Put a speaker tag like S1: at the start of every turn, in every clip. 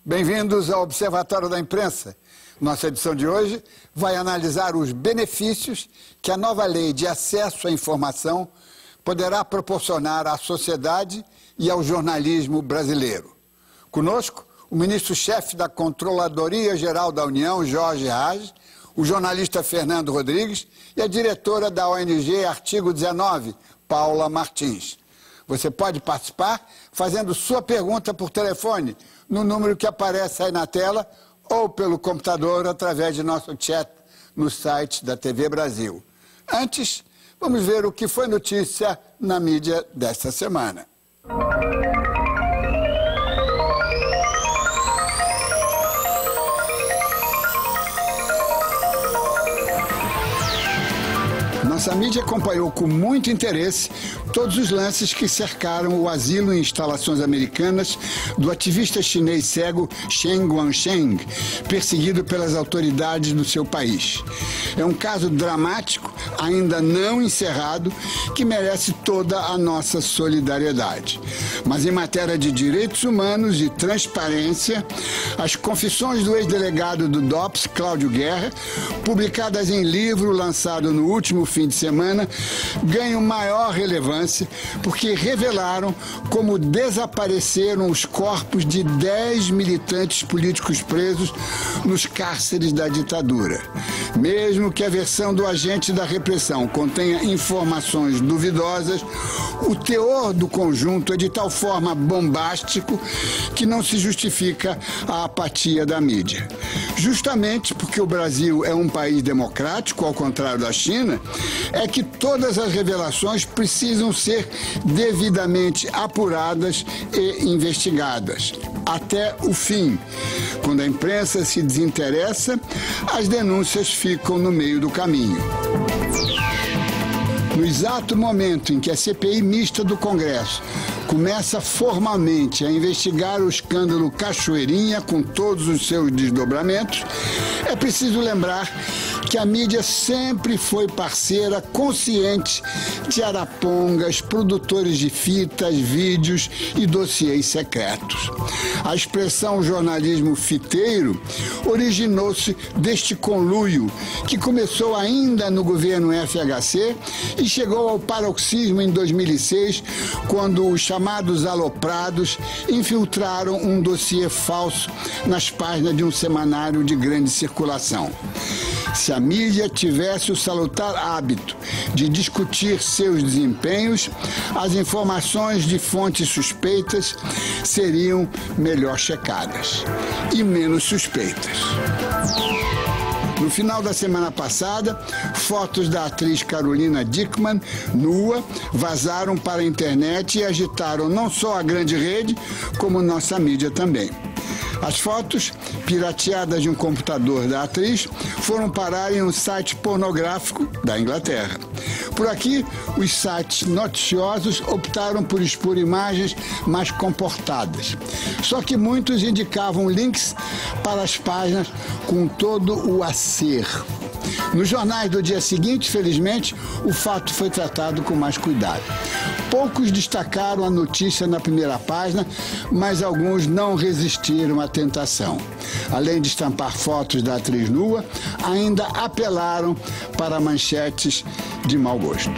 S1: Bem-vindos ao Observatório da Imprensa. Nossa edição de hoje vai analisar os benefícios que a nova lei de acesso à informação poderá proporcionar à sociedade e ao jornalismo brasileiro. Conosco, o ministro-chefe da Controladoria Geral da União, Jorge Raj, o jornalista Fernando Rodrigues e a diretora da ONG Artigo 19, Paula Martins. Você pode participar fazendo sua pergunta por telefone no número que aparece aí na tela ou pelo computador através de nosso chat no site da TV Brasil. Antes, vamos ver o que foi notícia na mídia desta semana. Nossa mídia acompanhou com muito interesse todos os lances que cercaram o asilo em instalações americanas do ativista chinês cego Chen Guangcheng, perseguido pelas autoridades do seu país. É um caso dramático, ainda não encerrado, que merece toda a nossa solidariedade. Mas em matéria de direitos humanos e transparência, as confissões do ex-delegado do DOPS, Cláudio Guerra, publicadas em livro lançado no último fim de semana, ganham maior relevância porque revelaram como desapareceram os corpos de 10 militantes políticos presos nos cárceres da ditadura. Mesmo que a versão do agente da repressão contenha informações duvidosas, o teor do conjunto é de tal forma bombástico que não se justifica a apatia da mídia. Justamente porque o Brasil é um país democrático, ao contrário da China, é que todas as revelações precisam ser devidamente apuradas e investigadas, até o fim. Quando a imprensa se desinteressa, as denúncias ficam no meio do caminho. No exato momento em que a CPI mista do Congresso começa formalmente a investigar o escândalo Cachoeirinha com todos os seus desdobramentos, é preciso lembrar que a mídia sempre foi parceira consciente de arapongas, produtores de fitas, vídeos e dossiês secretos. A expressão jornalismo fiteiro originou-se deste conluio, que começou ainda no governo FHC e chegou ao paroxismo em 2006, quando os chamados aloprados infiltraram um dossiê falso nas páginas de um semanário de grande circulação. Se a mídia tivesse o salutar hábito de discutir seus desempenhos, as informações de fontes suspeitas seriam melhor checadas e menos suspeitas. No final da semana passada, fotos da atriz Carolina Dickmann, nua, vazaram para a internet e agitaram não só a grande rede, como nossa mídia também. As fotos, pirateadas de um computador da atriz, foram parar em um site pornográfico da Inglaterra. Por aqui, os sites noticiosos optaram por expor imagens mais comportadas. Só que muitos indicavam links para as páginas com todo o acervo. Nos jornais do dia seguinte, felizmente, o fato foi tratado com mais cuidado. Poucos destacaram a notícia na primeira página, mas alguns não resistiram à tentação. Além de estampar fotos da atriz nua, ainda apelaram para manchetes de mau gosto.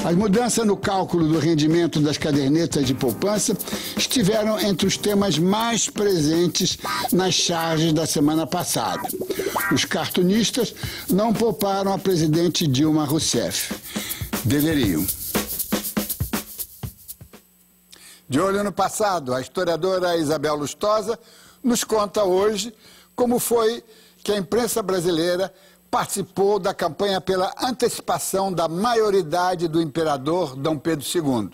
S1: As mudanças no cálculo do rendimento das cadernetas de poupança estiveram entre os temas mais presentes nas charges da semana passada. Os cartunistas não pouparam a presidente Dilma Rousseff. Deveriam. De olho no passado, a historiadora Isabel Lustosa nos conta hoje como foi que a imprensa brasileira participou da campanha pela antecipação da maioridade do imperador Dom Pedro II.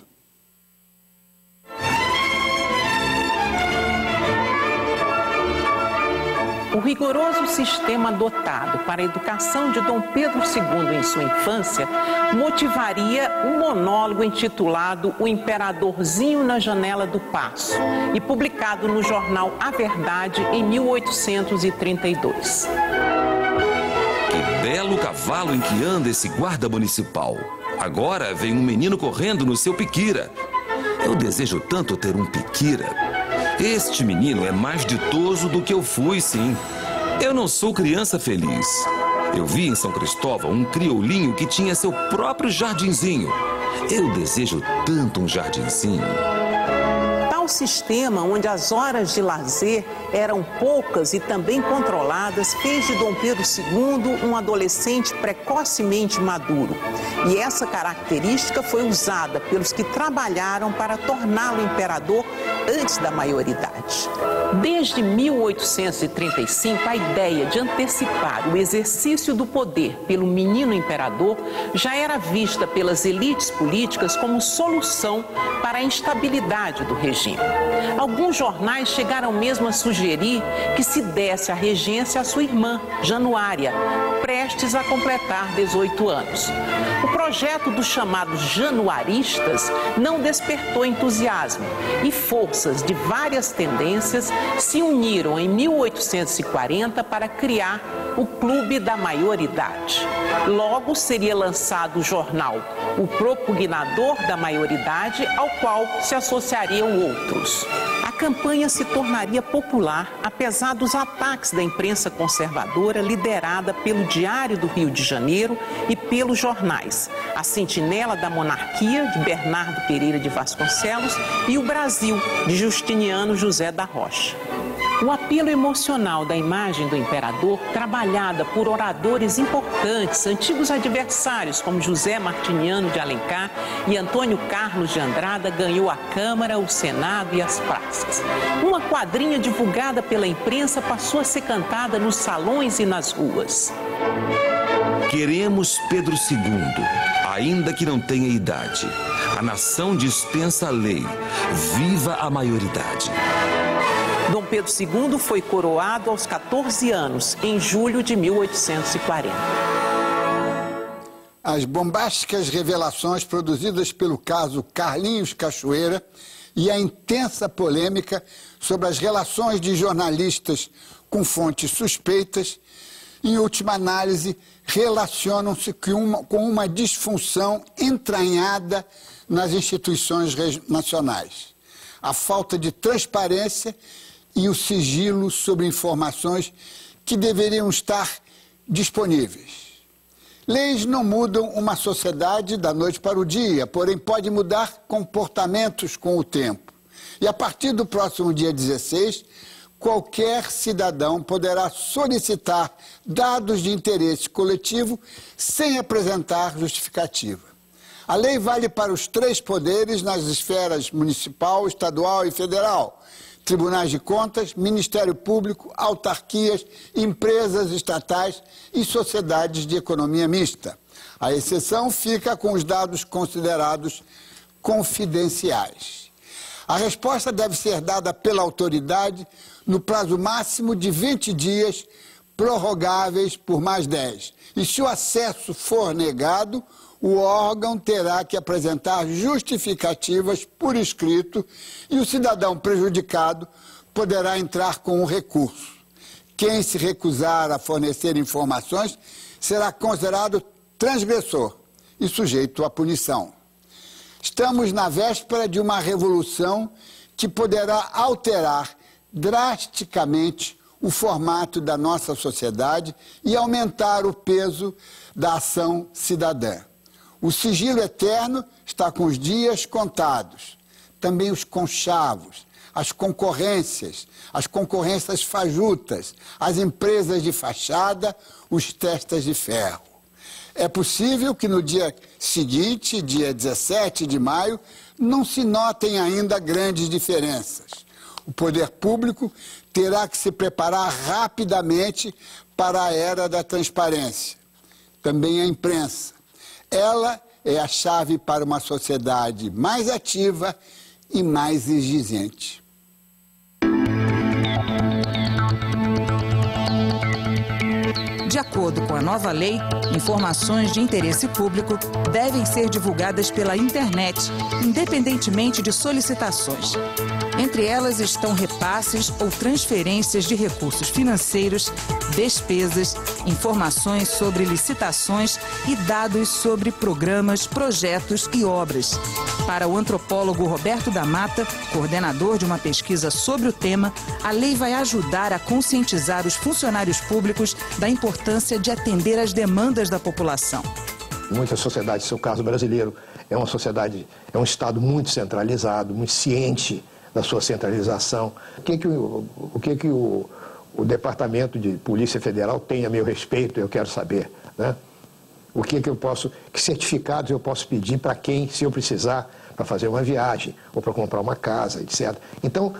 S2: O rigoroso sistema adotado para a educação de Dom Pedro II em sua infância motivaria um monólogo intitulado O Imperadorzinho na Janela do Paço e publicado no jornal A Verdade em 1832.
S3: Que belo cavalo em que anda esse guarda municipal. Agora vem um menino correndo no seu piquira. Eu desejo tanto ter um piquira. Este menino é mais ditoso do que eu fui, sim. Eu não sou criança feliz. Eu vi em São Cristóvão um crioulinho que tinha seu próprio jardinzinho. Eu desejo tanto um jardinzinho.
S2: Tal sistema, onde as horas de lazer eram poucas e também controladas, fez de Dom Pedro II um adolescente precocemente maduro. E essa característica foi usada pelos que trabalharam para torná-lo imperador antes da maioridade. Desde 1835, a ideia de antecipar o exercício do poder pelo menino imperador já era vista pelas elites políticas como solução para a instabilidade do regime. Alguns jornais chegaram mesmo a sugerir que se desse a regência à sua irmã, Januária, prestes a completar 18 anos. O projeto dos chamados januaristas não despertou entusiasmo e forças de várias tendências se uniram em 1840 para criar o Clube da Maioridade. Logo seria lançado o jornal O Propugnador da Maioridade, ao qual se associariam outros. A campanha se tornaria popular, apesar dos ataques da imprensa conservadora liderada pelo Diário do Rio de Janeiro e pelos jornais A Sentinela da Monarquia, de Bernardo Pereira de Vasconcelos, e O Brasil, de Justiniano José da Rocha. O apelo emocional da imagem do imperador, trabalhada por oradores importantes, antigos adversários como José Martiniano de Alencar e Antônio Carlos de Andrada, ganhou a Câmara, o Senado e as praças. Uma quadrinha divulgada pela imprensa passou a ser cantada nos salões e nas ruas.
S3: Queremos Pedro II, ainda que não tenha idade. A nação dispensa a lei. Viva a maioridade.
S2: Dom Pedro II foi coroado aos 14 anos, em julho de 1840.
S1: As bombásticas revelações produzidas pelo caso Carlinhos Cachoeira e a intensa polêmica sobre as relações de jornalistas com fontes suspeitas, em última análise, relacionam-se com uma disfunção entranhada nas instituições nacionais. A falta de transparência e o sigilo sobre informações que deveriam estar disponíveis. Leis não mudam uma sociedade da noite para o dia, porém pode mudar comportamentos com o tempo. E a partir do próximo dia 16, qualquer cidadão poderá solicitar dados de interesse coletivo sem apresentar justificativa. A lei vale para os 3 poderes nas esferas municipal, estadual e federal: tribunais de contas, Ministério Público, autarquias, empresas estatais e sociedades de economia mista. A exceção fica com os dados considerados confidenciais. A resposta deve ser dada pela autoridade no prazo máximo de 20 dias, prorrogáveis por mais 10. E se o acesso for negado, o órgão terá que apresentar justificativas por escrito e o cidadão prejudicado poderá entrar com um recurso. Quem se recusar a fornecer informações será considerado transgressor e sujeito à punição. Estamos na véspera de uma revolução que poderá alterar drasticamente o formato da nossa sociedade e aumentar o peso da ação cidadã. O sigilo eterno está com os dias contados. Também os conchavos, as concorrências fajutas, as empresas de fachada, os testas de ferro. É possível que no dia seguinte, dia 17 de maio, não se notem ainda grandes diferenças. O poder público terá que se preparar rapidamente para a era da transparência. Também a imprensa. Ela é a chave para uma sociedade mais ativa e mais exigente.
S4: acordo com a nova lei, informações de interesse público devem ser divulgadas pela internet, independentemente de solicitações. Entre elas estão repasses ou transferências de recursos financeiros, despesas, informações sobre licitações e dados sobre programas, projetos e obras. Para o antropólogo Roberto da Mata, coordenador de uma pesquisa sobre o tema, a lei vai ajudar a conscientizar os funcionários públicos da importância de atender às demandas da população.
S5: Muitas sociedades, seu caso brasileiro, é um Estado muito centralizado, muito ciente da sua centralização. O que o Departamento de Polícia Federal tem a meu respeito, eu quero saber, né? Que certificados eu posso pedir para quem, se eu precisar, para fazer uma viagem ou para comprar uma casa, etc. Então,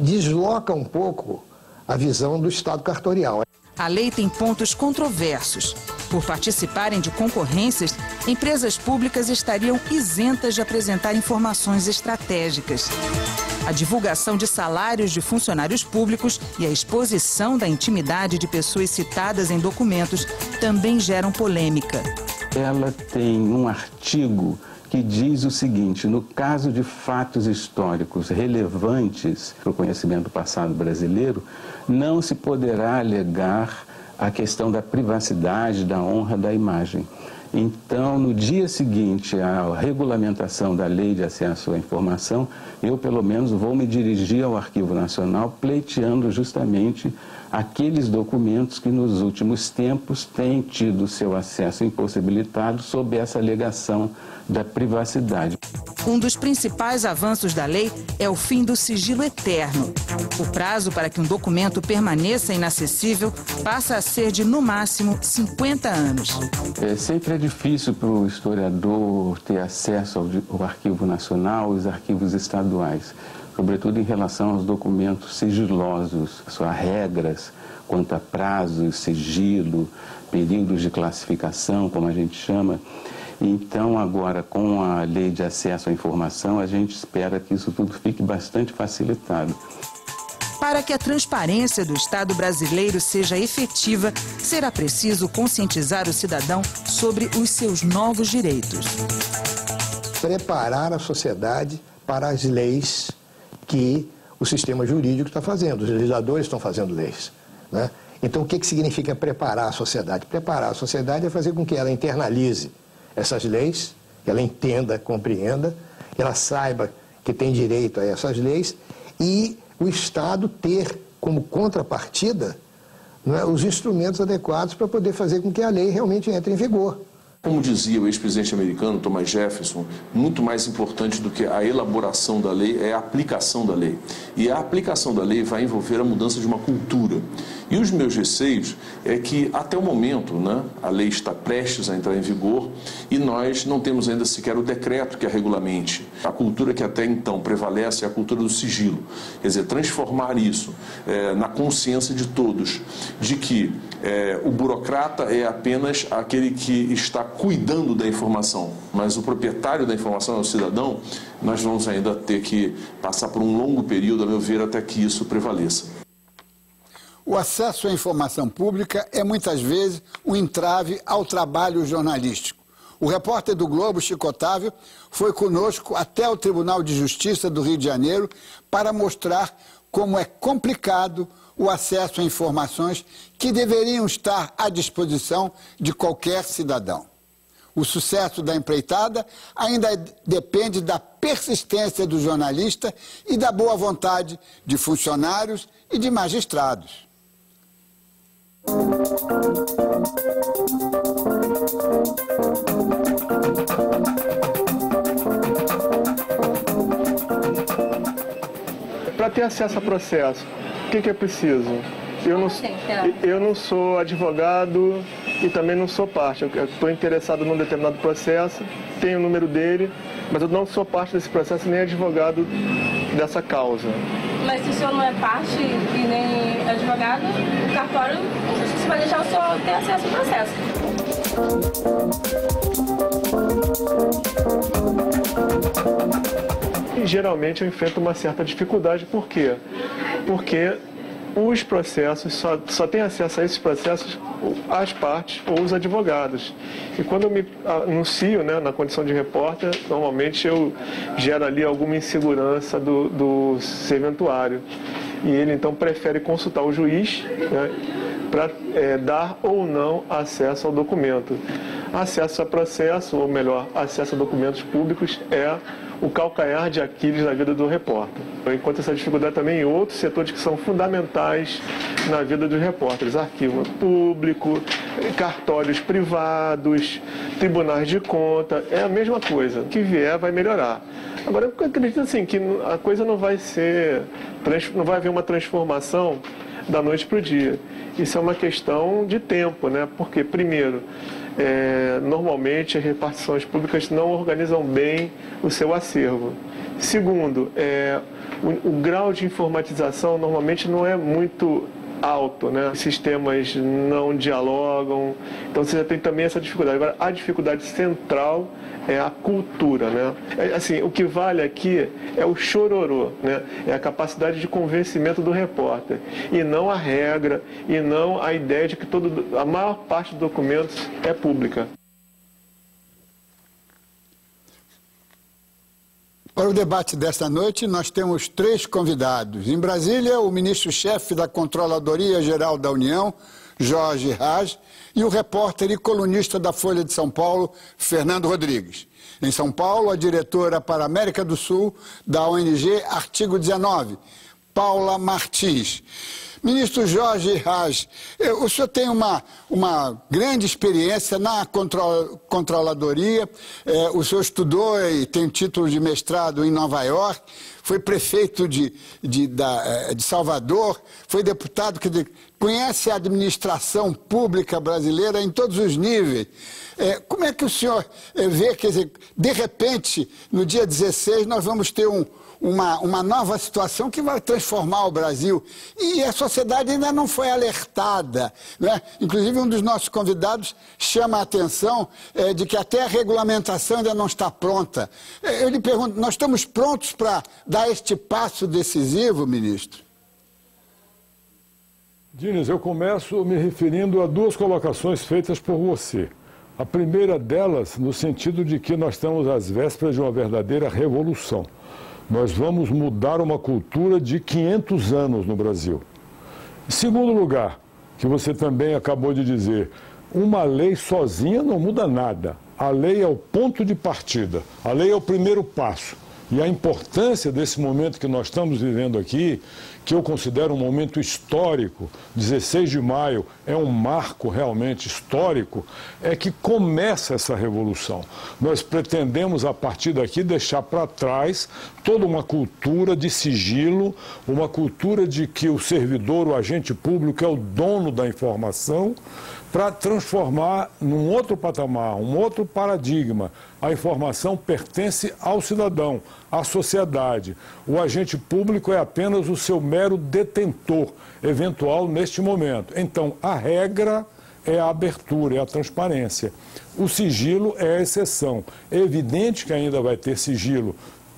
S5: desloca um pouco a visão do Estado cartorial.
S4: A lei tem pontos controversos. Por participarem de concorrências, empresas públicas estariam isentas de apresentar informações estratégicas. A divulgação de salários de funcionários públicos e a exposição da intimidade de pessoas citadas em documentos também geram polêmica.
S6: Ela tem um artigo que diz o seguinte: no caso de fatos históricos relevantes para o conhecimento do passado brasileiro, não se poderá alegar a questão da privacidade, da honra, da imagem. Então, no dia seguinte à regulamentação da Lei de Acesso à Informação, eu, pelo menos, vou me dirigir ao Arquivo Nacional pleiteando justamente aqueles documentos que, nos últimos tempos, têm tido seu acesso impossibilitado sob essa alegação da privacidade.
S4: Um dos principais avanços da lei é o fim do sigilo eterno. O prazo para que um documento permaneça inacessível passa a ser de, no máximo, 50 anos.
S6: Sempre é difícil para o historiador ter acesso ao Arquivo Nacional, aos arquivos estaduais, sobretudo em relação aos documentos sigilosos, a regras quanto a prazos, sigilo, períodos de classificação, como a gente chama. Então, agora, com a Lei de Acesso à Informação, a gente espera que isso tudo fique bastante facilitado.
S4: Para que a transparência do Estado brasileiro seja efetiva, será preciso conscientizar o cidadão sobre os seus novos direitos.
S5: Preparar a sociedade para as leis que o sistema jurídico está fazendo, os legisladores estão fazendo leis, né? Então, o que significa preparar a sociedade? Preparar a sociedade é fazer com que ela internalize essas leis, que ela entenda, compreenda, que ela saiba que tem direito a essas leis e o Estado ter como contrapartida, né, os instrumentos adequados para poder fazer com que a lei realmente entre em vigor.
S7: Como dizia o ex-presidente americano, Thomas Jefferson, muito mais importante do que a elaboração da lei é a aplicação da lei. E a aplicação da lei vai envolver a mudança de uma cultura. E os meus receios é que, até o momento, né, a lei está prestes a entrar em vigor e nós não temos ainda sequer o decreto que a regulamente. A cultura que até então prevalece é a cultura do sigilo. Quer dizer, transformar isso na consciência de todos, de que o burocrata é apenas aquele que está cuidando da informação, mas o proprietário da informação é o cidadão. Nós vamos ainda ter que passar por um longo período, a meu ver, até que isso prevaleça.
S1: O acesso à informação pública é muitas vezes um entrave ao trabalho jornalístico. O repórter do Globo, Chico Otávio, foi conosco até o Tribunal de Justiça do Rio de Janeiro para mostrar como é complicado o acesso a informações que deveriam estar à disposição de qualquer cidadão. O sucesso da empreitada ainda depende da persistência do jornalista e da boa vontade de funcionários e de magistrados.
S8: Para ter acesso a processo, o que é preciso? Eu não sou advogado e também não sou parte. Eu estou interessado num determinado processo, tenho o número dele, mas eu não sou parte desse processo nem advogado dessa causa.
S9: Mas se o senhor não é parte e nem advogado, o cartório você vai deixar o senhor ter acesso ao processo.
S8: E geralmente eu enfrento uma certa dificuldade. Por quê? Porque os processos, só tem acesso a esses processos as partes ou os advogados. E quando eu me anuncio, né, na condição de repórter, normalmente eu gero ali alguma insegurança do serventuário. E ele então prefere consultar o juiz, né, para dar ou não acesso ao documento. Acesso a processo, ou melhor, acesso a documentos públicos é o calcanhar de Aquiles na vida do repórter. Eu encontro essa dificuldade também em outros setores que são fundamentais na vida dos repórteres. Arquivo público, cartórios privados, tribunais de conta, é a mesma coisa. O que vier vai melhorar. Agora, eu acredito assim, que a coisa não vai haver uma transformação da noite para o dia. Isso é uma questão de tempo, né? Porque, primeiro, normalmente as repartições públicas não organizam bem o seu acervo. Segundo, o grau de informatização normalmente não é muito alto, né? Os sistemas não dialogam, então você já tem também essa dificuldade. Agora, a dificuldade central é a cultura, né? Assim, o que vale aqui é o chororô, né? É a capacidade de convencimento do repórter, e não a regra, e não a ideia de que a maior parte dos documentos é pública.
S1: Para o debate desta noite, nós temos 3 convidados. Em Brasília, o ministro-chefe da Controladoria Geral da União, Jorge Haj, e o repórter e colunista da Folha de São Paulo, Fernando Rodrigues. Em São Paulo, a diretora para a América do Sul da ONG Artigo 19, Paula Martins. Ministro Jorge Haj, o senhor tem uma grande experiência na controladoria, o senhor estudou e tem título de mestrado em Nova York, foi prefeito de Salvador, foi deputado, quer dizer, conhece a administração pública brasileira em todos os níveis. Como é que o senhor vê, quer dizer, de repente, no dia 16, nós vamos ter uma nova situação que vai transformar o Brasil. E a sociedade ainda não foi alertada, né? Inclusive, um dos nossos convidados chama a atenção de que até a regulamentação ainda não está pronta. Eu lhe pergunto, nós estamos prontos para dar este passo decisivo, ministro?
S10: Diniz, eu começo me referindo a 2 colocações feitas por você. A primeira delas, no sentido de que nós estamos às vésperas de uma verdadeira revolução. Nós vamos mudar uma cultura de 500 anos no Brasil. Em segundo lugar, que você também acabou de dizer, uma lei sozinha não muda nada. A lei é o ponto de partida, a lei é o primeiro passo. E a importância desse momento que nós estamos vivendo aqui, que eu considero um momento histórico, 16 de maio é um marco realmente histórico, é que começa essa revolução. Nós pretendemos, a partir daqui, deixar para trás toda uma cultura de sigilo, uma cultura de que o servidor, o agente público, é o dono da informação, para transformar num outro patamar, um outro paradigma. A informação pertence ao cidadão, à sociedade. O agente público é apenas o seu mero detentor eventual neste momento. Então, a regra é a abertura, é a transparência. O sigilo é a exceção. É evidente que ainda vai ter sigilo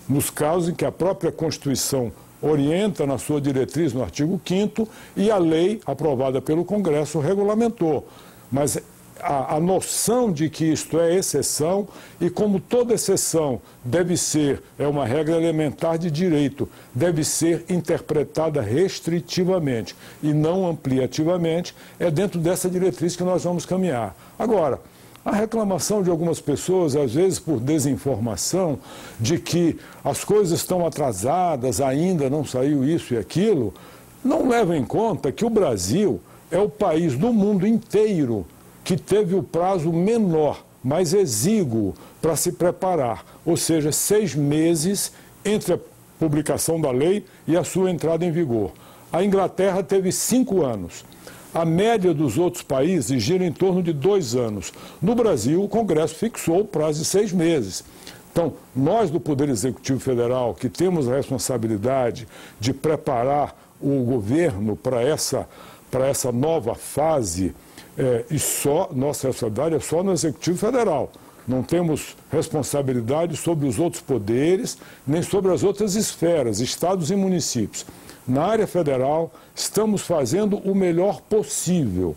S10: nos casos em que a própria Constituição orienta na sua diretriz no artigo 5º e a lei aprovada pelo Congresso regulamentou. Mas a noção de que isto é exceção, e como toda exceção deve ser, é uma regra elementar de direito, deve ser interpretada restritivamente e não ampliativamente, é dentro dessa diretriz que nós vamos caminhar. Agora, a reclamação de algumas pessoas, às vezes por desinformação, de que as coisas estão atrasadas, ainda não saiu isso e aquilo, não leva em conta que o Brasil é o país do mundo inteiro que teve o prazo menor, mais exíguo, para se preparar. Ou seja, 6 meses entre a publicação da lei e a sua entrada em vigor. A Inglaterra teve 5 anos. A média dos outros países gira em torno de 2 anos. No Brasil, o Congresso fixou o prazo de 6 meses. Então, nós do Poder Executivo Federal, que temos a responsabilidade de preparar o governo para essa nova fase, e nossa responsabilidade é só no Executivo Federal. Não temos responsabilidade sobre os outros poderes, nem sobre as outras esferas, estados e municípios. Na área federal, estamos fazendo o melhor possível.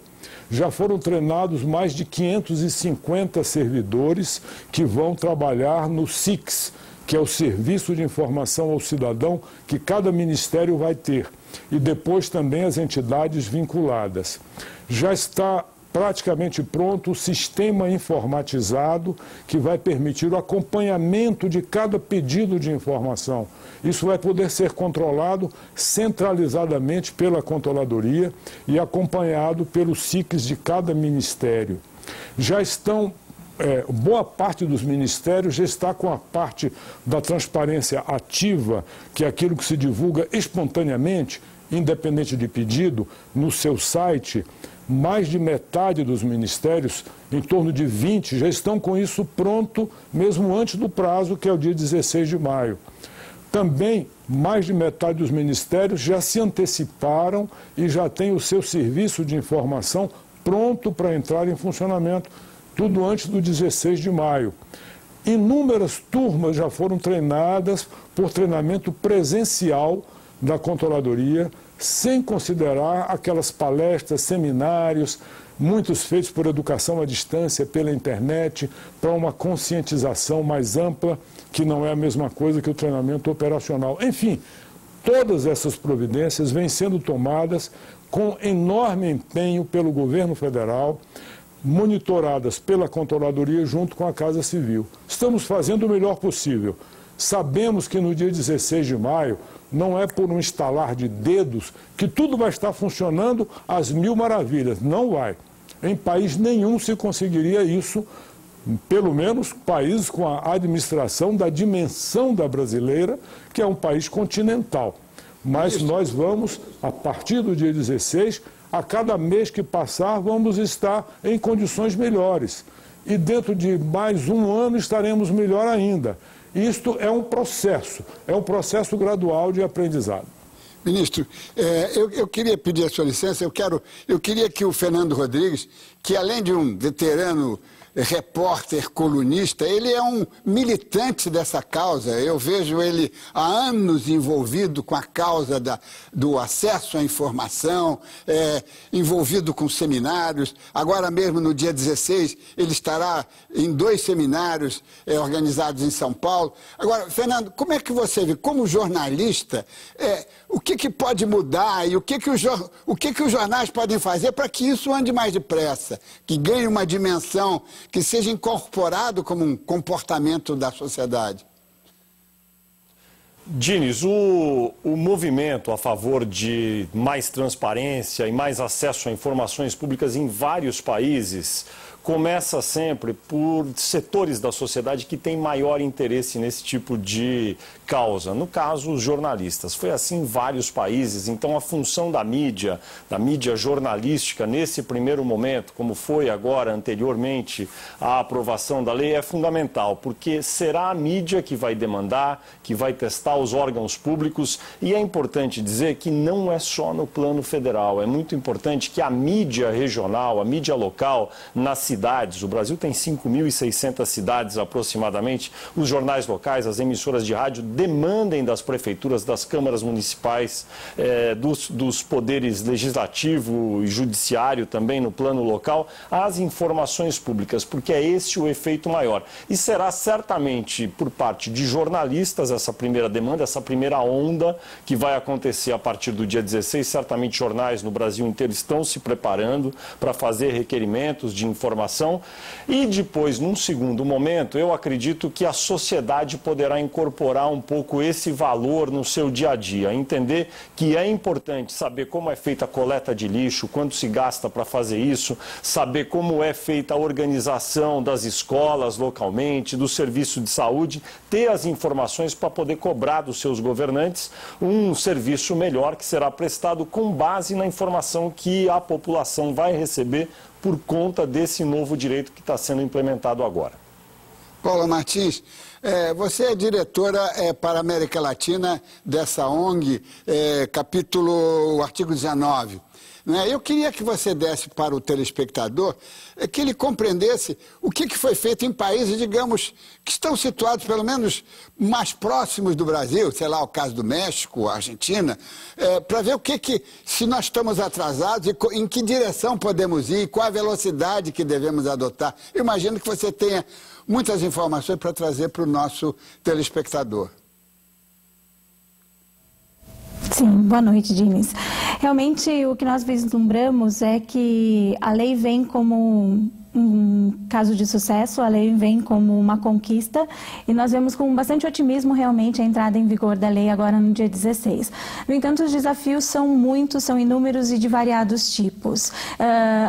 S10: Já foram treinados mais de 550 servidores que vão trabalhar no SIX, que é o Serviço de Informação ao Cidadão que cada ministério vai ter, e depois também as entidades vinculadas. Já está praticamente pronto o sistema informatizado que vai permitir o acompanhamento de cada pedido de informação. Isso vai poder ser controlado centralizadamente pela Controladoria e acompanhado pelos SICs de cada ministério. Já estão, boa parte dos ministérios já está com a parte da transparência ativa, que é aquilo que se divulga espontaneamente, independente de pedido, no seu site. Mais de metade dos ministérios, em torno de 20, já estão com isso pronto, mesmo antes do prazo, que é o dia 16 de maio. Também, mais de metade dos ministérios já se anteciparam e já têm o seu serviço de informação pronto para entrar em funcionamento, tudo antes do 16 de maio. Inúmeras turmas já foram treinadas por treinamento presencial da Controladoria, sem considerar aquelas palestras, seminários, muitos feitos por educação à distância, pela internet, para uma conscientização mais ampla, que não é a mesma coisa que o treinamento operacional. Enfim, todas essas providências vêm sendo tomadas com enorme empenho pelo governo federal, monitoradas pela Controladoria junto com a Casa Civil. Estamos fazendo o melhor possível. Sabemos que no dia 16 de maio não é por um estalar de dedos que tudo vai estar funcionando às mil maravilhas. Não vai. Em país nenhum se conseguiria isso, pelo menos países com a administração da dimensão da brasileira, que é um país continental. Mas nós vamos, a partir do dia 16, a cada mês que passar, vamos estar em condições melhores. E dentro de mais um ano estaremos melhor ainda. Isto é um processo gradual de aprendizado.
S1: Ministro, eu queria pedir a sua licença, eu queria que o Fernando Rodrigues, que além de um veterano repórter, colunista, ele é um militante dessa causa. Eu vejo ele há anos envolvido com a causa do acesso à informação, envolvido com seminários. Agora mesmo, no dia 16, ele estará em 2 seminários organizados em São Paulo. Agora, Fernando, como é que você vê, como jornalista, o que pode mudar e o que os jornais podem fazer para que isso ande mais depressa, que ganhe uma dimensão, que seja incorporado como um comportamento da sociedade?
S11: Diniz, o movimento a favor de mais transparência e mais acesso a informações públicas em vários países começa sempre por setores da sociedade que têm maior interesse nesse tipo de causa. No caso, os jornalistas. Foi assim em vários países. Então, a função da mídia jornalística, nesse primeiro momento, como foi agora anteriormente à aprovação da lei, é fundamental, porque será a mídia que vai demandar, que vai testar os órgãos públicos. E é importante dizer que não é só no plano federal. É muito importante que a mídia regional, a mídia local, nas cidades, o Brasil tem 5.600 cidades aproximadamente, os jornais locais, as emissoras de rádio demandem das prefeituras, das câmaras municipais, dos poderes legislativo e judiciário também no plano local, as informações públicas, porque é esse o efeito maior. E será certamente por parte de jornalistas essa primeira demanda, essa primeira onda que vai acontecer a partir do dia 16, certamente jornais no Brasil inteiro estão se preparando para fazer requerimentos de informação. E depois, num segundo momento, eu acredito que a sociedade poderá incorporar um pouco esse valor no seu dia a dia, entender que é importante saber como é feita a coleta de lixo, quanto se gasta para fazer isso, saber como é feita a organização das escolas localmente, do serviço de saúde, ter as informações para poder cobrar dos seus governantes um serviço melhor que será prestado com base na informação que a população vai receber por conta desse novo direito que está sendo implementado agora.
S1: Paula Martins, Você é diretora para a América Latina dessa ONG, capítulo, o artigo 19. Eu queria que você desse para o telespectador que ele compreendesse o que foi feito em países, digamos, que estão situados pelo menos mais próximos do Brasil, sei lá, o caso do México, a Argentina, para ver se nós estamos atrasados e em que direção podemos ir, qual a velocidade que devemos adotar. Eu imagino que você tenha muitas informações para trazer para o nosso telespectador.
S12: Sim, boa noite, Diniz. Realmente, o que nós vislumbramos é que a lei vem como um caso de sucesso, a lei vem como uma conquista e nós vemos com bastante otimismo realmente a entrada em vigor da lei agora no dia 16. No entanto, os desafios são muitos, são inúmeros e de variados tipos.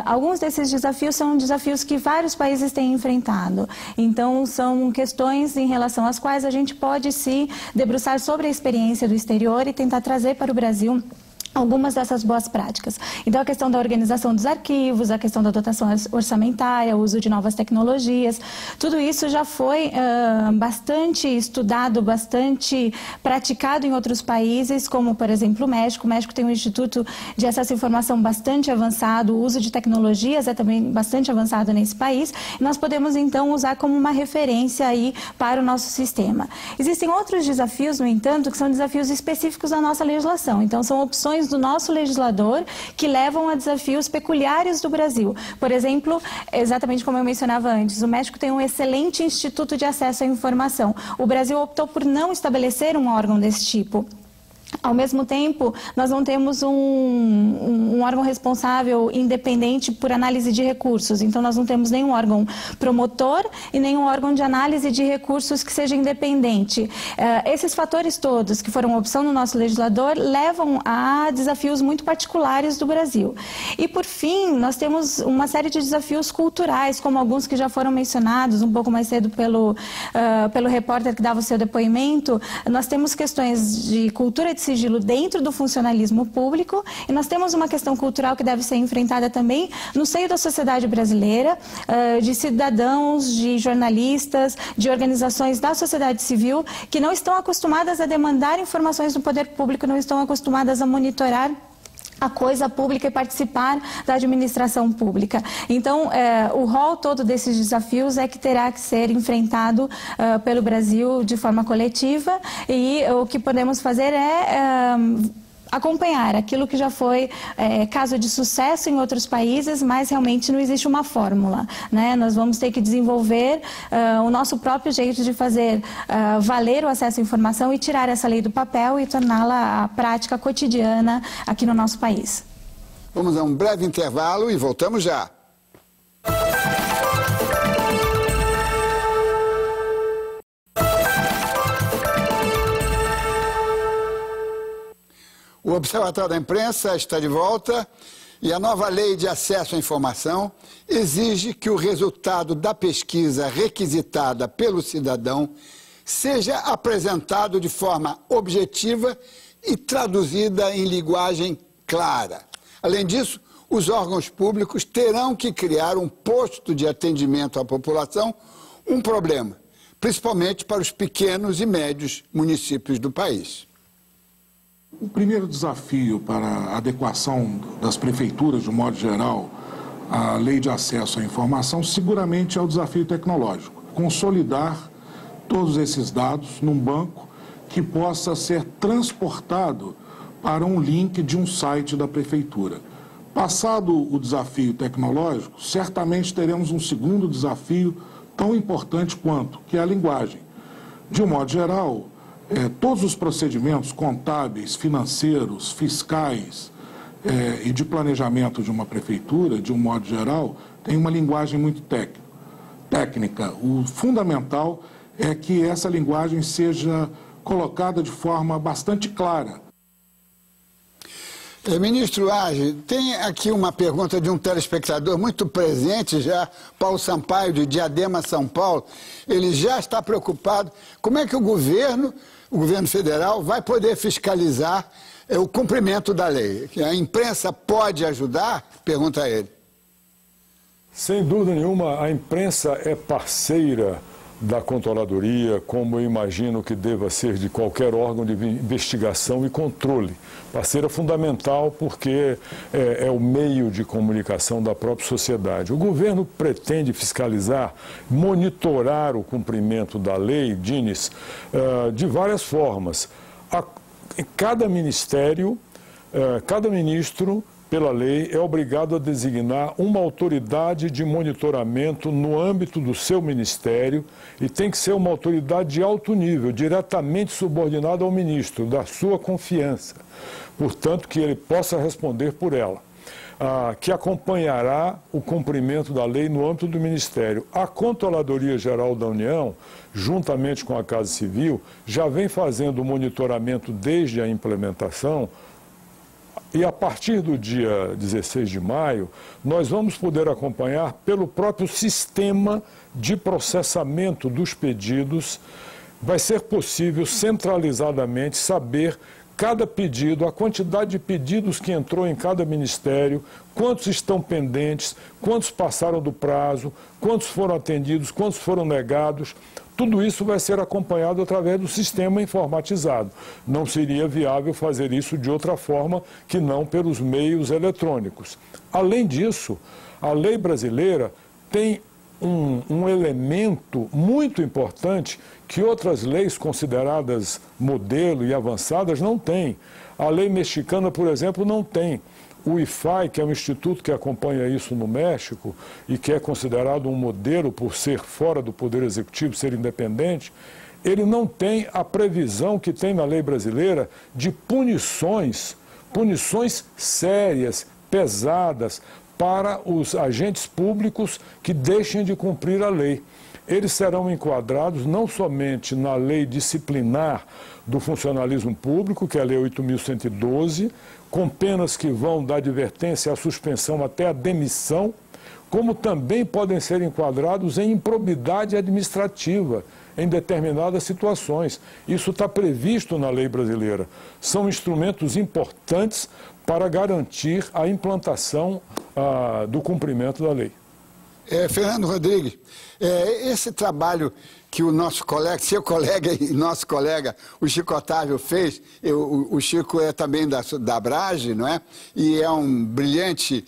S12: Alguns desses desafios são desafios que vários países têm enfrentado. Então, são questões em relação às quais a gente pode se debruçar sobre a experiência do exterior e tentar trazer para o Brasil algumas dessas boas práticas. Então, a questão da organização dos arquivos, a questão da dotação orçamentária, o uso de novas tecnologias, tudo isso já foi bastante estudado, bastante praticado em outros países, como, por exemplo, o México. O México tem um instituto de acesso à informação bastante avançado, o uso de tecnologias é também bastante avançado nesse país, e nós podemos, então, usar como uma referência aí para o nosso sistema. Existem outros desafios, no entanto, que são desafios específicos da nossa legislação. Então, são opções do nosso legislador que levam a desafios peculiares do Brasil. Por exemplo, exatamente como eu mencionava antes, o México tem um excelente instituto de acesso à informação. O Brasil optou por não estabelecer um órgão desse tipo. Ao mesmo tempo, nós não temos um órgão responsável independente por análise de recursos. Então, nós não temos nenhum órgão promotor e nenhum órgão de análise de recursos que seja independente. Esses fatores todos, que foram opção do nosso legislador, levam a desafios muito particulares do Brasil. E, por fim, nós temos uma série de desafios culturais, como alguns que já foram mencionados um pouco mais cedo pelo repórter que dava o seu depoimento. Nós temos questões de cultura de sigilo dentro do funcionalismo público e nós temos uma questão cultural que deve ser enfrentada também no seio da sociedade brasileira, de cidadãos, de jornalistas, de organizações da sociedade civil que não estão acostumadas a demandar informações do poder público, não estão acostumadas a monitorar a coisa pública e participar da administração pública. Então, o rol todo desses desafios é que terá que ser enfrentado pelo Brasil de forma coletiva e o que podemos fazer é acompanhar aquilo que já foi caso de sucesso em outros países, mas realmente não existe uma fórmula, né? Nós vamos ter que desenvolver o nosso próprio jeito de fazer valer o acesso à informação e tirar essa lei do papel e torná-la a prática cotidiana aqui no nosso país.
S1: Vamos a um breve intervalo e voltamos já. O Observatório da Imprensa está de volta e a nova lei de acesso à informação exige que o resultado da pesquisa requisitada pelo cidadão seja apresentado de forma objetiva e traduzida em linguagem clara. Além disso, os órgãos públicos terão que criar um posto de atendimento à população, um problema, principalmente para os pequenos e médios municípios do país.
S13: O primeiro desafio para a adequação das prefeituras, de um modo geral, à lei de acesso à informação, seguramente é o desafio tecnológico. Consolidar todos esses dados num banco que possa ser transportado para um link de um site da prefeitura. Passado o desafio tecnológico, certamente teremos um segundo desafio tão importante quanto, que é a linguagem. De um modo geral, todos os procedimentos contábeis, financeiros, fiscais e de planejamento de uma prefeitura, de um modo geral, tem uma linguagem muito técnica. O fundamental é que essa linguagem seja colocada de forma bastante clara.
S1: Ministro Age, tem aqui uma pergunta de um telespectador muito presente já, Paulo Sampaio, de Diadema, São Paulo. Ele já está preocupado. Como é que o governo federal vai poder fiscalizar o cumprimento da lei? A imprensa pode ajudar? Pergunta ele.
S10: Sem dúvida nenhuma, a imprensa é parceira da Controladoria, como eu imagino que deva ser de qualquer órgão de investigação e controle. Parceira fundamental porque é o meio de comunicação da própria sociedade. O governo pretende fiscalizar, monitorar o cumprimento da lei, Diniz, de várias formas. Cada ministério, cada ministro, pela lei, é obrigado a designar uma autoridade de monitoramento no âmbito do seu ministério e tem que ser uma autoridade de alto nível, diretamente subordinada ao ministro, da sua confiança. Portanto, que ele possa responder por ela. Que acompanhará o cumprimento da lei no âmbito do Ministério. A Controladoria Geral da União, juntamente com a Casa Civil, já vem fazendo o monitoramento desde a implementação. E a partir do dia 16 de maio, nós vamos poder acompanhar pelo próprio sistema de processamento dos pedidos. Vai ser possível centralizadamente saber cada pedido, a quantidade de pedidos que entrou em cada ministério, quantos estão pendentes, quantos passaram do prazo, quantos foram atendidos, quantos foram negados. Tudo isso vai ser acompanhado através do sistema informatizado. Não seria viável fazer isso de outra forma que não pelos meios eletrônicos. Além disso, a lei brasileira tem um elemento muito importante que outras leis consideradas modelo e avançadas não têm. A lei mexicana, por exemplo, não tem. O IFAI, que é um instituto que acompanha isso no México e que é considerado um modelo por ser fora do Poder Executivo, ser independente, ele não tem a previsão que tem na lei brasileira de punições sérias, pesadas, para os agentes públicos que deixem de cumprir a lei. Eles serão enquadrados não somente na lei disciplinar do funcionalismo público, que é a Lei 8.112, com penas que vão da advertência à suspensão até a demissão, como também podem ser enquadrados em improbidade administrativa em determinadas situações. Isso está previsto na lei brasileira. São instrumentos importantes para garantir a implantação do cumprimento da lei.
S1: Fernando Rodrigues, esse trabalho que o nosso colega, seu colega e nosso colega, o Chico Otávio fez, o Chico é também da Abrage, não é? E é um brilhante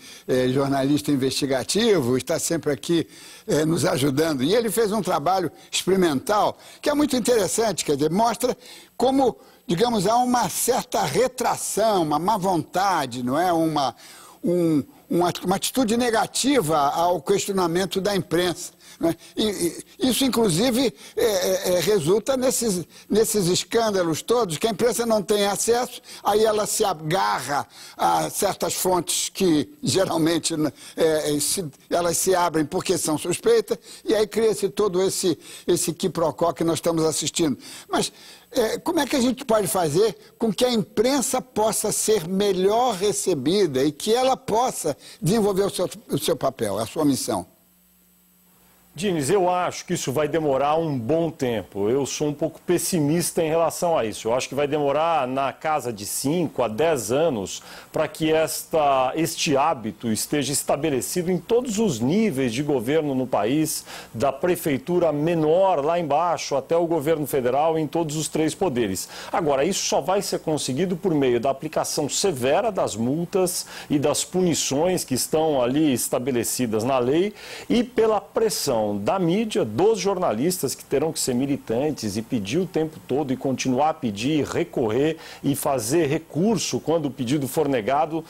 S1: jornalista investigativo, está sempre aqui nos ajudando. E ele fez um trabalho experimental que é muito interessante, quer dizer, mostra como, digamos, há uma certa retração, uma má vontade, não é? Uma atitude negativa ao questionamento da imprensa. Né? E isso, inclusive, resulta nesses escândalos todos, que a imprensa não tem acesso, aí ela se agarra a certas fontes que, geralmente, elas se abrem porque são suspeitas, e aí cria-se todo esse quiprocó que nós estamos assistindo. Mas como é que a gente pode fazer com que a imprensa possa ser melhor recebida e que ela possa desenvolver o seu papel, a sua missão?
S11: Diniz, eu acho que isso vai demorar um bom tempo. Eu sou um pouco pessimista em relação a isso. Eu acho que vai demorar na casa de 5 a 10 anos para que este hábito esteja estabelecido em todos os níveis de governo no país, da prefeitura menor lá embaixo até o governo federal, em todos os 3 poderes. Agora, isso só vai ser conseguido por meio da aplicação severa das multas e das punições que estão ali estabelecidas na lei e pela pressão da mídia, dos jornalistas que terão que ser militantes e pedir o tempo todo e continuar a pedir, recorrer e fazer recurso quando o pedido for negado,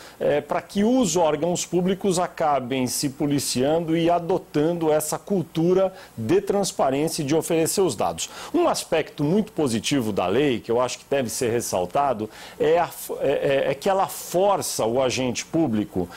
S11: para que os órgãos públicos acabem se policiando e adotando essa cultura de transparência e de oferecer os dados. Um aspecto muito positivo da lei, que eu acho que deve ser ressaltado, é que ela força o agente público,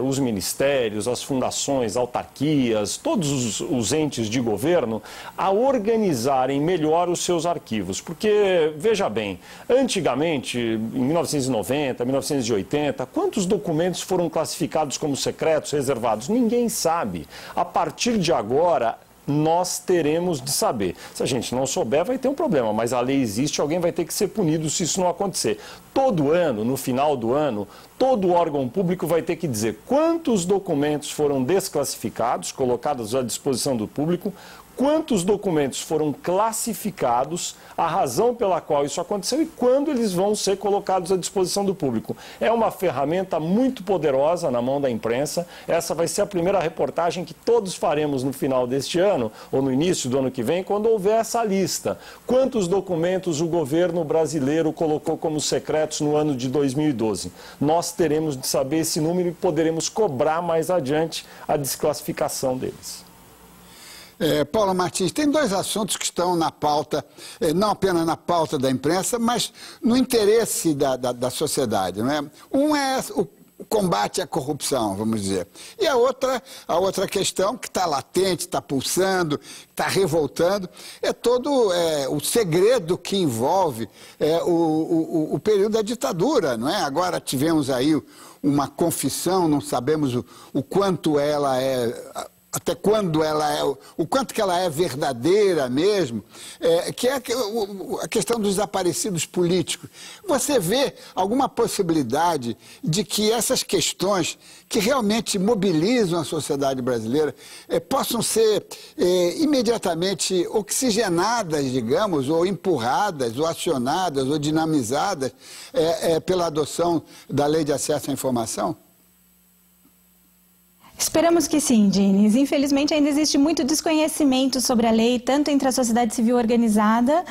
S11: os ministérios, as fundações, autarquias, todos os entes de governo a organizarem melhor os seus arquivos. Porque, veja bem, antigamente, em 1990, 1980, quantos documentos foram classificados como secretos, reservados? Ninguém sabe. A partir de agora, nós teremos de saber. Se a gente não souber, vai ter um problema, mas a lei existe, alguém vai ter que ser punido se isso não acontecer. Todo ano, no final do ano, todo órgão público vai ter que dizer quantos documentos foram desclassificados, colocados à disposição do público, quantos documentos foram classificados, a razão pela qual isso aconteceu e quando eles vão ser colocados à disposição do público. É uma ferramenta muito poderosa na mão da imprensa. Essa vai ser a primeira reportagem que todos faremos no final deste ano, ou no início do ano que vem, quando houver essa lista. Quantos documentos o governo brasileiro colocou como secretos no ano de 2012? Nós teremos de saber esse número e poderemos cobrar mais adiante a desclassificação deles.
S1: Paula Martins, tem dois assuntos que estão na pauta, não apenas na pauta da imprensa, mas no interesse da sociedade, não é? Um é o combate à corrupção, vamos dizer. E a outra questão que está latente, está pulsando, está revoltando, é todo o segredo que envolve o período da ditadura, não é? Agora tivemos aí uma confissão, não sabemos o quanto ela é... até quando ela é, o quanto que ela é verdadeira mesmo, que é a questão dos desaparecidos políticos. Você vê alguma possibilidade de que essas questões que realmente mobilizam a sociedade brasileira possam ser imediatamente oxigenadas, digamos, ou empurradas, ou acionadas, ou dinamizadas pela adoção da Lei de Acesso à Informação?
S12: Esperamos que sim, Diniz. Infelizmente, ainda existe muito desconhecimento sobre a lei, tanto entre a sociedade civil organizada,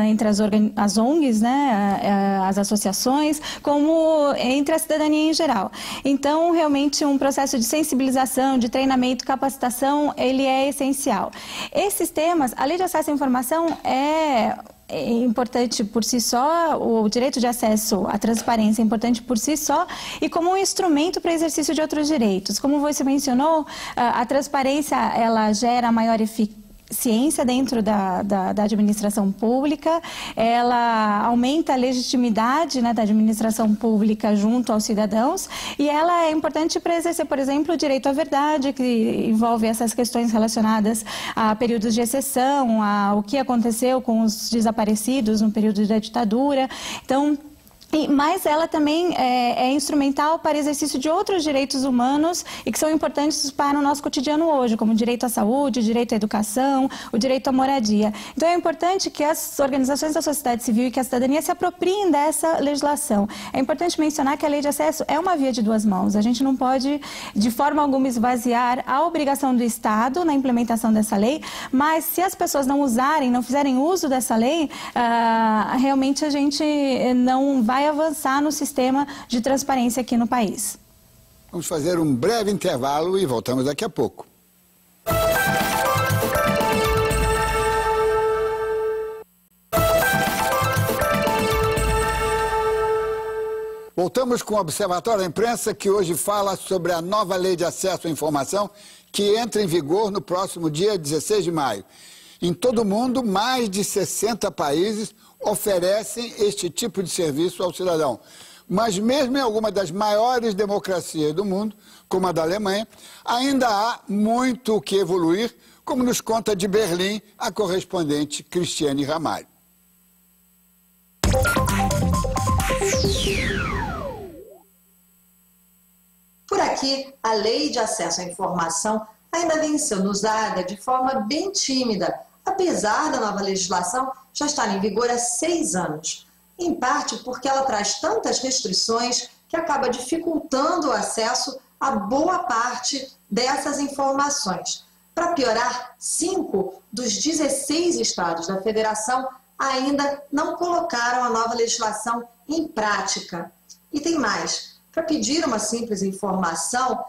S12: entre as ONGs, né, as associações, como entre a cidadania em geral. Então, realmente, um processo de sensibilização, de treinamento, capacitação, ele é essencial. Esses temas, a Lei de Acesso à Informação é importante por si só, o direito de acesso à transparência é importante por si só e como um instrumento para exercício de outros direitos. Como você mencionou, a transparência ela gera maior eficiência dentro da administração pública, ela aumenta a legitimidade, né, da administração pública junto aos cidadãos e ela é importante para exercer, por exemplo, o direito à verdade, que envolve essas questões relacionadas a períodos de exceção, ao que aconteceu com os desaparecidos no período da ditadura. Então, mas ela também é instrumental para exercício de outros direitos humanos e que são importantes para o nosso cotidiano hoje, como o direito à saúde, o direito à educação, o direito à moradia. Então é importante que as organizações da sociedade civil e que a cidadania se apropriem dessa legislação. É importante mencionar que a lei de acesso é uma via de duas mãos. A gente não pode, de forma alguma, esvaziar a obrigação do Estado na implementação dessa lei, mas se as pessoas não usarem, não fizerem uso dessa lei, realmente a gente não vai avançar no sistema de transparência aqui no país.
S1: Vamos fazer um breve intervalo e voltamos daqui a pouco. Voltamos com o Observatório da Imprensa, que hoje fala sobre a nova Lei de Acesso à Informação, que entra em vigor no próximo dia 16 de maio. Em todo o mundo, mais de 60 países oferecem este tipo de serviço ao cidadão. Mas mesmo em alguma das maiores democracias do mundo, como a da Alemanha, ainda há muito o que evoluir, como nos conta de Berlim a correspondente Cristiane Ramalho.
S14: Por aqui, a Lei de Acesso à Informação ainda vem sendo usada de forma bem tímida, apesar da nova legislação já estar em vigor há 6 anos, em parte porque ela traz tantas restrições que acaba dificultando o acesso a boa parte dessas informações. Para piorar, 5 dos 16 estados da federação ainda não colocaram a nova legislação em prática. E tem mais, para pedir uma simples informação,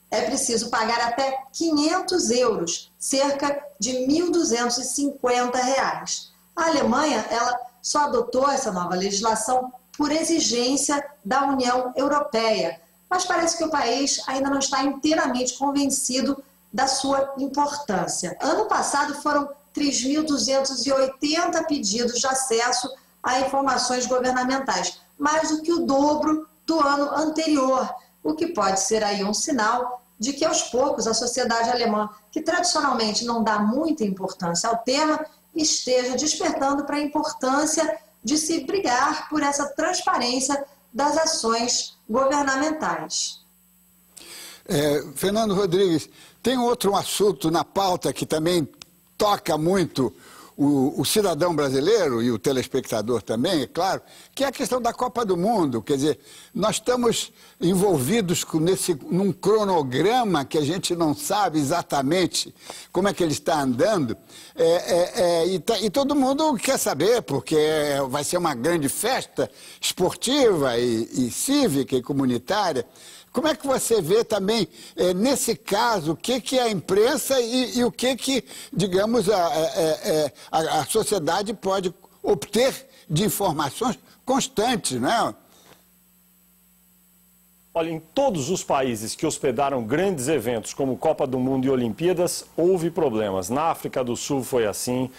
S14: é preciso pagar até 500 euros, cerca de R$ 1.250. A Alemanha, ela só adotou essa nova legislação por exigência da União Europeia, mas parece que o país ainda não está inteiramente convencido da sua importância. Ano passado foram 3.280 pedidos de acesso a informações governamentais, mais do que o dobro do ano anterior, o que pode ser aí um sinal de que aos poucos a sociedade alemã, que tradicionalmente não dá muita importância ao tema, esteja despertando para a importância de se brigar por essa transparência das ações governamentais.
S1: Fernando Rodrigues, tem outro assunto na pauta que também toca muito o cidadão brasileiro e o telespectador também, é claro, que é a questão da Copa do Mundo. Quer dizer, nós estamos envolvidos num cronograma que a gente não sabe exatamente como é que ele está andando, e todo mundo quer saber, porque vai ser uma grande festa esportiva e cívica e comunitária. Como é que você vê também, nesse caso, o que é a imprensa e o que digamos, a sociedade pode obter de informações constantes, né?
S11: Olha, em todos os países que hospedaram grandes eventos como Copa do Mundo e Olimpíadas, houve problemas. Na África do Sul foi assim,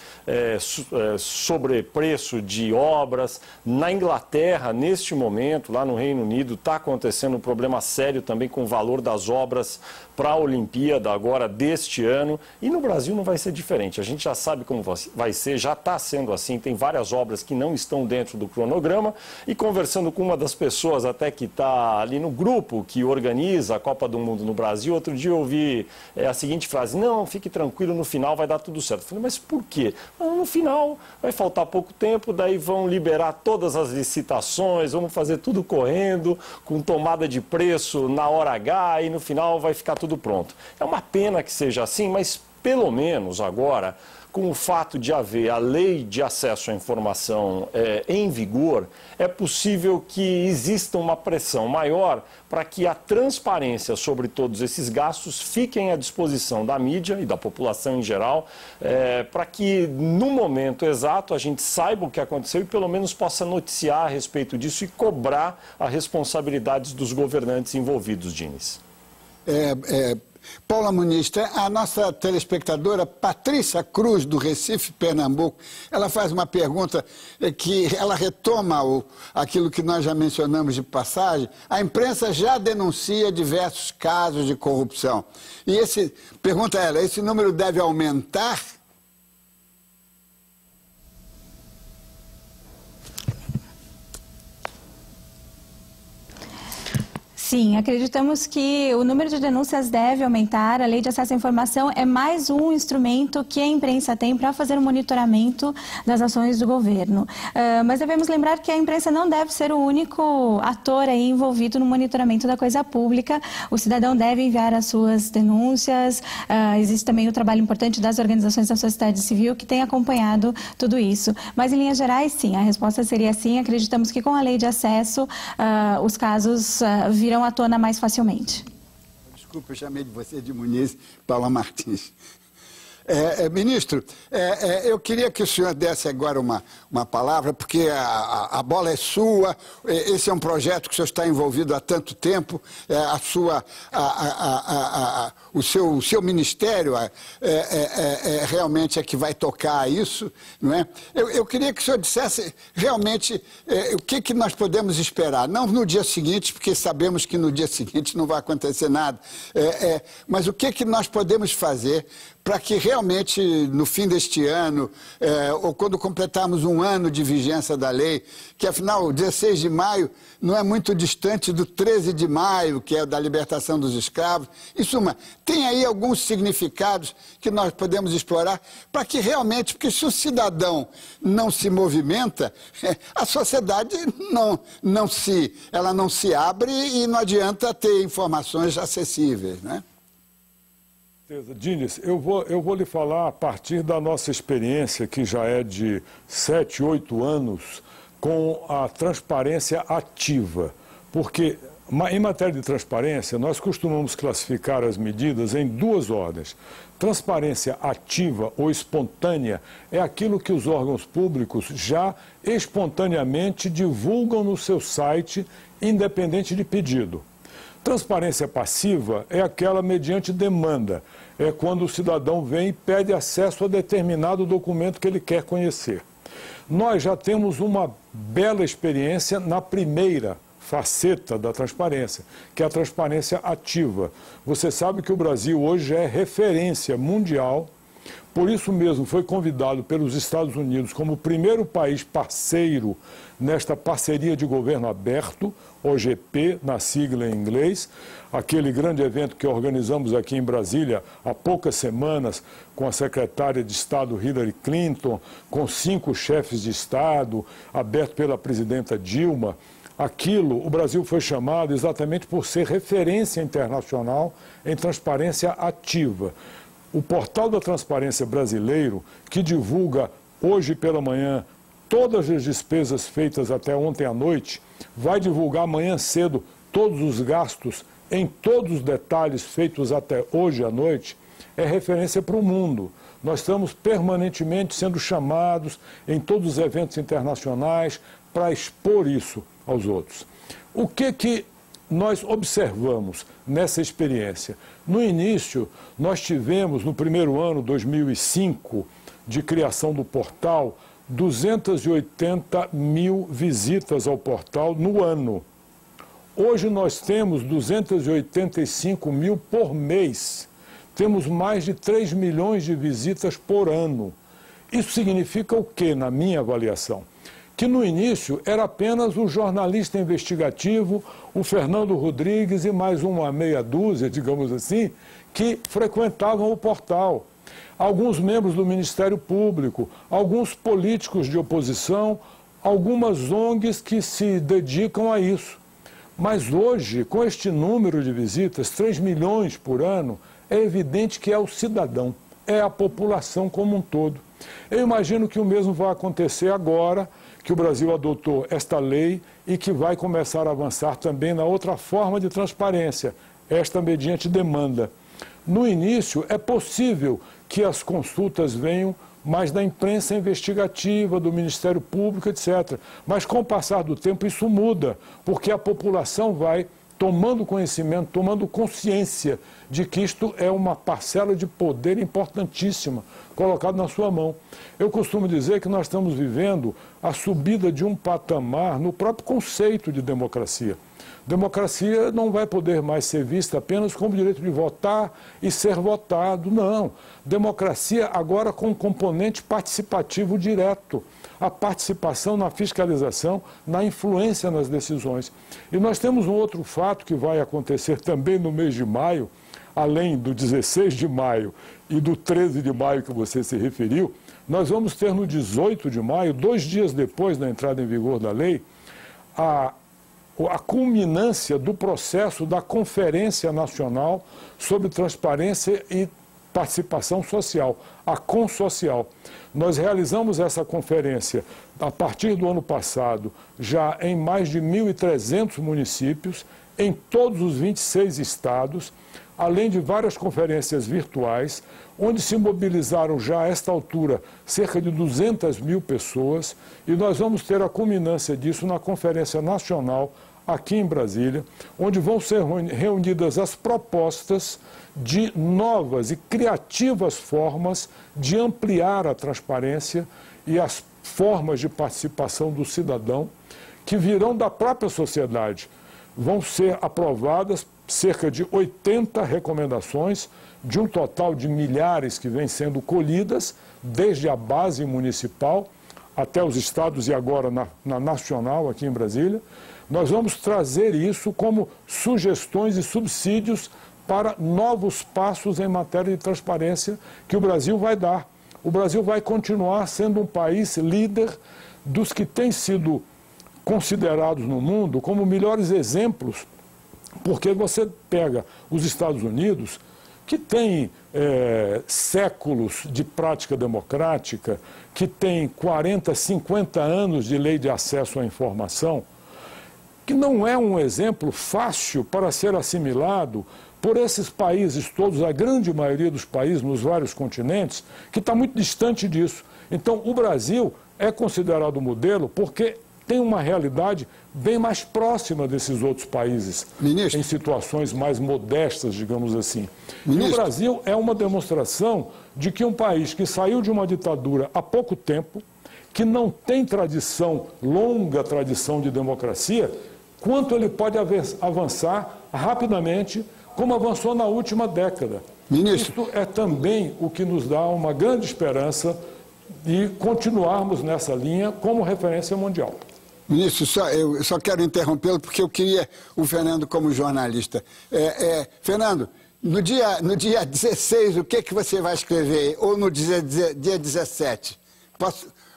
S11: sobrepreço de obras. Na Inglaterra, neste momento, lá no Reino Unido, está acontecendo um problema sério também com o valor das obras para a Olimpíada agora deste ano. E no Brasil não vai ser diferente. A gente já sabe como vai ser, já está sendo assim. Tem várias obras que não estão dentro do cronograma. E conversando com uma das pessoas até que está ali no grupo que organiza a Copa do Mundo no Brasil, outro dia eu ouvi a seguinte frase: não, fique tranquilo, no final vai dar tudo certo. Eu falei, mas por quê? No final vai faltar pouco tempo, daí vão liberar todas as licitações, vamos fazer tudo correndo, com tomada de preço na hora H, e no final vai ficar tudo pronto. É uma pena que seja assim, mas pelo menos agora, com o fato de haver a lei de acesso à informação em vigor, é possível que exista uma pressão maior para que a transparência sobre todos esses gastos fiquem à disposição da mídia e da população em geral, para que no momento exato a gente saiba o que aconteceu e pelo menos possa noticiar a respeito disso e cobrar as responsabilidades dos governantes envolvidos, Diniz.
S1: Paula Muniz, a nossa telespectadora Patrícia Cruz, do Recife, Pernambuco, ela faz uma pergunta que ela retoma aquilo que nós já mencionamos de passagem. A imprensa já denuncia diversos casos de corrupção. E pergunta ela, esse número deve aumentar?
S12: Sim, acreditamos que o número de denúncias deve aumentar. A Lei de Acesso à Informação é mais um instrumento que a imprensa tem para fazer o monitoramento das ações do governo. Mas devemos lembrar que a imprensa não deve ser o único ator aí envolvido no monitoramento da coisa pública. O cidadão deve enviar as suas denúncias. Existe também o trabalho importante das organizações da sociedade civil que tem acompanhado tudo isso. Mas, em linhas gerais, sim, a resposta seria sim. Acreditamos que com a Lei de Acesso, os casos virão à tona mais facilmente.
S1: Desculpa, eu chamei de você de Muniz, Paula Martins. Ministro, eu queria que o senhor desse agora uma palavra, porque a bola é sua, esse é um projeto que o senhor está envolvido há tanto tempo, o seu ministério realmente é que vai tocar isso, não é? Eu queria que o senhor dissesse realmente o que nós podemos esperar, não no dia seguinte, porque sabemos que no dia seguinte não vai acontecer nada, mas o que nós podemos fazer para que realmente, no fim deste ano, ou quando completarmos um ano de vigência da lei, que afinal, 16 de maio não é muito distante do 13 de maio, que é da libertação dos escravos. Em suma, tem aí alguns significados que nós podemos explorar para que realmente, porque se o cidadão não se movimenta, a sociedade não se abre e não adianta ter informações acessíveis, né?
S10: Diniz, eu vou lhe falar a partir da nossa experiência, que já é de 7, 8 anos, com a transparência ativa. Porque, em matéria de transparência, nós costumamos classificar as medidas em duas ordens. Transparência ativa ou espontânea é aquilo que os órgãos públicos já espontaneamente divulgam no seu site, independente de pedido. Transparência passiva é aquela mediante demanda. É quando o cidadão vem e pede acesso a determinado documento que ele quer conhecer. Nós já temos uma bela experiência na primeira faceta da transparência, que é a transparência ativa. Você sabe que o Brasil hoje é referência mundial Por isso mesmo, foi convidado pelos Estados Unidos como o primeiro país parceiro nesta parceria de governo aberto, OGP, na sigla em inglês, aquele grande evento que organizamos aqui em Brasília há poucas semanas com a secretária de Estado Hillary Clinton, com 5 chefes de Estado, aberto pela presidenta Dilma. Aquilo, o Brasil foi chamado exatamente por ser referência internacional em transparência ativa. O Portal da Transparência Brasileiro, que divulga hoje pela manhã todas as despesas feitas até ontem à noite, vai divulgar amanhã cedo todos os gastos em todos os detalhes feitos até hoje à noite, é referência para o mundo. Nós estamos permanentemente sendo chamados em todos os eventos internacionais para expor isso aos outros. O que nós observamos nessa experiência? No início, nós tivemos, no primeiro ano, 2005, de criação do portal, 280 mil visitas ao portal no ano. Hoje nós temos 285 mil por mês. Temos mais de 3 milhões de visitas por ano. Isso significa o quê, na minha avaliação? Que no início era apenas o jornalista investigativo, o Fernando Rodrigues e mais uma meia dúzia, digamos assim, que frequentavam o portal. Alguns membros do Ministério Público, alguns políticos de oposição, algumas ONGs que se dedicam a isso. Mas hoje, com este número de visitas, 3 milhões por ano, é evidente que é o cidadão, é a população como um todo. Eu imagino que o mesmo vai acontecer agora, que o Brasil adotou esta lei e que vai começar a avançar também na outra forma de transparência, esta mediante demanda. No início, é possível que as consultas venham mais da imprensa investigativa, do Ministério Público, etc. Mas com o passar do tempo isso muda, porque a população vai tomando conhecimento, tomando consciência de que isto é uma parcela de poder importantíssima colocada na sua mão. Eu costumo dizer que nós estamos vivendo a subida de um patamar no próprio conceito de democracia. Democracia não vai poder mais ser vista apenas como direito de votar e ser votado, não. Democracia agora com um componente participativo direto, a participação na fiscalização, na influência nas decisões. E nós temos um outro fato que vai acontecer também no mês de maio, além do 16 de maio e do 13 de maio que você se referiu, nós vamos ter no 18 de maio, 2 dias depois da entrada em vigor da lei, a culminância do processo da Conferência Nacional sobre Transparência e Participação Social, a CONSocial. Nós realizamos essa conferência a partir do ano passado, já em mais de 1.300 municípios, em todos os 26 estados, além de várias conferências virtuais, onde se mobilizaram já a esta altura cerca de 200 mil pessoas, e nós vamos ter a culminância disso na Conferência Nacional aqui em Brasília, onde vão ser reunidas as propostas de novas e criativas formas de ampliar a transparência e as formas de participação do cidadão que virão da própria sociedade. Vão ser aprovadas cerca de 80 recomendações, de um total de milhares que vêm sendo colhidas, desde a base municipal até os estados e agora na nacional, aqui em Brasília. Nós vamos trazer isso como sugestões e subsídios para novos passos em matéria de transparência que o Brasil vai dar. O Brasil vai continuar sendo um país líder dos que têm sido considerados no mundo como melhores exemplos, porque você pega os Estados Unidos, que tem séculos de prática democrática, que tem 40, 50 anos de lei de acesso à informação, que não é um exemplo fácil para ser assimilado por esses países todos, a grande maioria dos países nos vários continentes, que está muito distante disso. Então, o Brasil é considerado modelo porque tem uma realidade bem mais próxima desses outros países, Ministro, em situações mais modestas, digamos assim. Ministro. E o Brasil é uma demonstração de que um país que saiu de uma ditadura há pouco tempo, que não tem tradição, longa tradição de democracia, quanto ele pode avançar rapidamente, como avançou na última década. Ministro, isso é também o que nos dá uma grande esperança de continuarmos nessa linha como referência mundial.
S1: Ministro, eu só quero interrompê-lo porque eu queria o Fernando como jornalista. Fernando, no dia 16, o que você vai escrever? Ou no dia 17?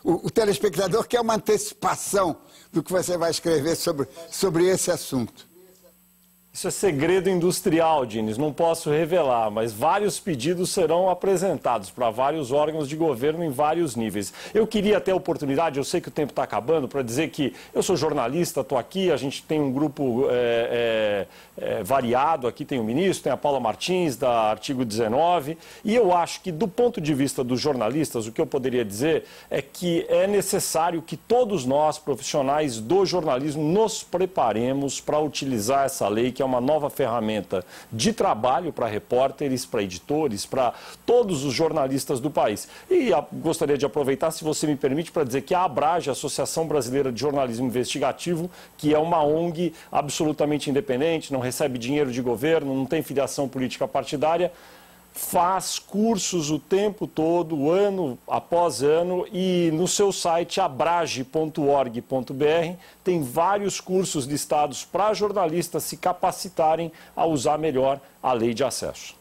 S1: O telespectador quer uma antecipação do que você vai escrever sobre esse assunto.
S11: Isso é segredo industrial, Diniz, não posso revelar, mas vários pedidos serão apresentados para vários órgãos de governo em vários níveis. Eu queria ter a oportunidade, eu sei que o tempo está acabando, para dizer que eu sou jornalista, estou aqui, a gente tem um grupo variado, aqui tem o ministro, tem a Paula Martins, da Artigo 19, e eu acho que do ponto de vista dos jornalistas, o que eu poderia dizer é que é necessário que todos nós, profissionais do jornalismo, nos preparemos para utilizar essa lei, que é uma nova ferramenta de trabalho para repórteres, para editores, para todos os jornalistas do país. E gostaria de aproveitar, se você me permite, para dizer que a ABRAGE, a Associação Brasileira de Jornalismo Investigativo, que é uma ONG absolutamente independente, não recebe dinheiro de governo, não tem filiação política partidária, faz cursos o tempo todo, ano após ano, e no seu site abrage.org.br tem vários cursos listados para jornalistas se capacitarem a usar melhor a lei de acesso.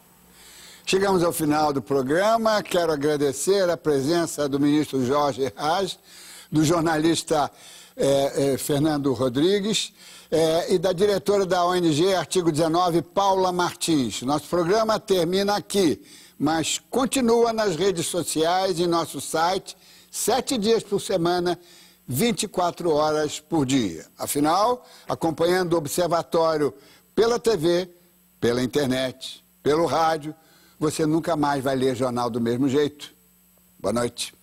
S1: Chegamos ao final do programa. Quero agradecer a presença do ministro Jorge Arras, do jornalista Fernando Rodrigues e da diretora da ONG Artigo 19, Paula Martins. Nosso programa termina aqui, mas continua nas redes sociais, em nosso site, 7 dias por semana, 24 horas por dia. Afinal, acompanhando o Observatório pela TV, pela internet, pelo rádio, você nunca mais vai ler jornal do mesmo jeito. Boa noite.